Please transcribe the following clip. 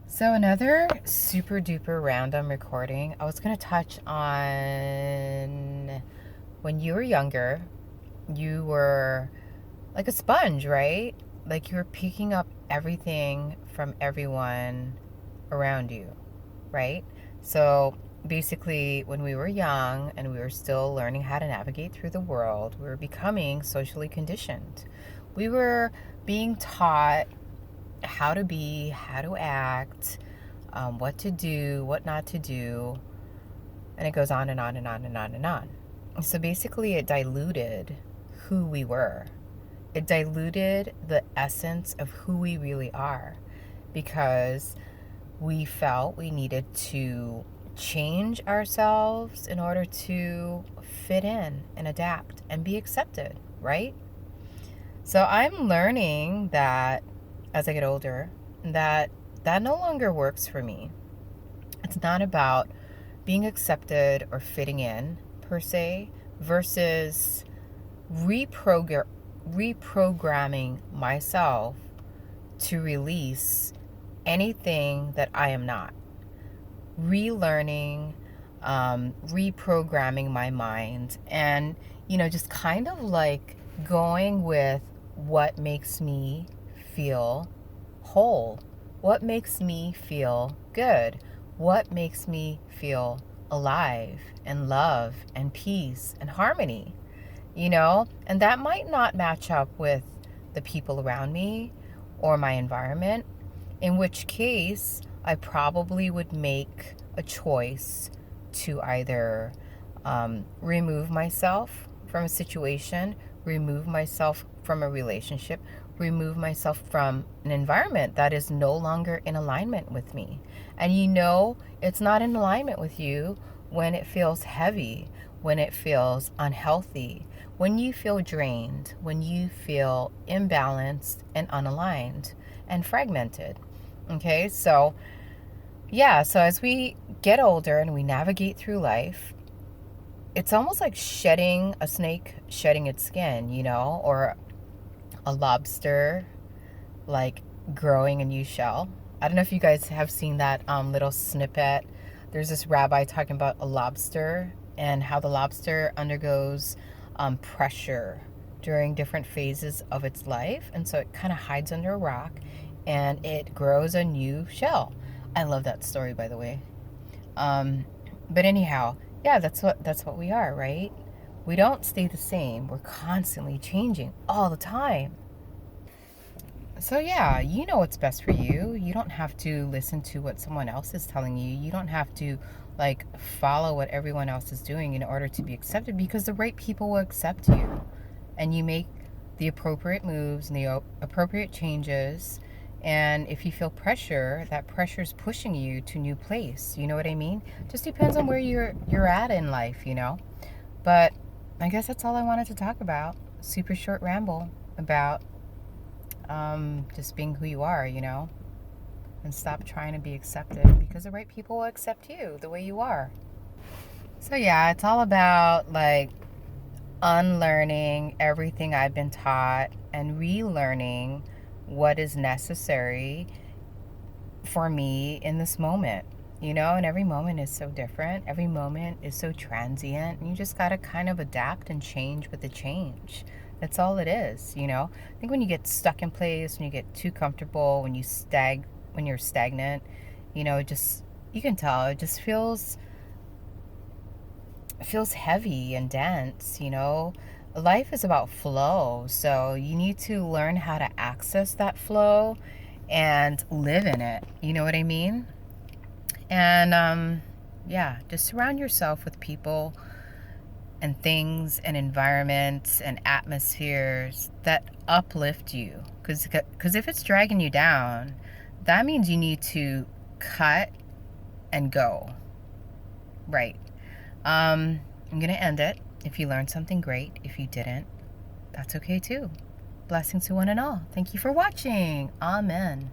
So another super duper random recording. I was going to touch on when you were younger, you were like a sponge, right? Like you were picking up everything from everyone around you, right? So basically, when we were young and we were still learning how to navigate through the world, we were becoming socially conditioned. We were being taught how to be, how to act, what to do, what not to do, and it goes on and on and on and on and on. So basically, it diluted who we were. It diluted the essence of who we really are because we felt we needed to change ourselves in order to fit in and adapt and be accepted, right? So I'm learning that as I get older, that that no longer works for me. It's not about being accepted or fitting in per se versus reprogramming myself to release anything that I am not. Relearning, reprogramming my mind, and, just kind of like going with what makes me feel whole, what makes me feel good, what makes me feel alive and love and peace and harmony, and that might not match up with the people around me or my environment, in which case I probably would make a choice to either remove myself from a situation, remove myself from a relationship, remove myself from an environment that is no longer in alignment with me. And it's not in alignment with you when it feels heavy, when it feels unhealthy, when you feel drained, when you feel imbalanced and unaligned and fragmented. Okay, so yeah, so as we get older and we navigate through life, it's almost like shedding a snake, shedding its skin, or a lobster, like growing a new shell. I don't know if you guys have seen that little snippet. There's this rabbi talking about a lobster and how the lobster undergoes pressure during different phases of its life. And so it kind of hides under a rock and it grows a new shell. I love that story, by the way. But anyhow, yeah, that's what we are, right? We don't stay the same. We're constantly changing all the time. So yeah, you know what's best for you. You don't have to listen to what someone else is telling you. You don't have to like follow what everyone else is doing in order to be accepted, because the right people will accept you. And you make the appropriate moves and the appropriate changes. And if you feel pressure, that pressure is pushing you to a new place. You know what I mean? Just depends on where you're at in life. But I guess that's all I wanted to talk about. Super short ramble about just being who you are, and stop trying to be accepted, because the right people will accept you the way you are. So yeah, it's all about like unlearning everything I've been taught and relearning what is necessary for me in this moment. And every moment is so different. Every moment is so transient. And you just got to kind of adapt and change with the change. That's all it is. I think when you get stuck in place, when you get too comfortable, when you're stagnant, you can tell it just feels heavy and dense. Life is about flow, so you need to learn how to access that flow and live in it. You know what I mean? And yeah, just surround yourself with people and things and environments and atmospheres that uplift you, because if it's dragging you down, that means you need to cut and go. Right. I'm gonna end it. If you learned something, great. If you didn't, that's okay too. Blessings to one and all. Thank you for watching. Amen.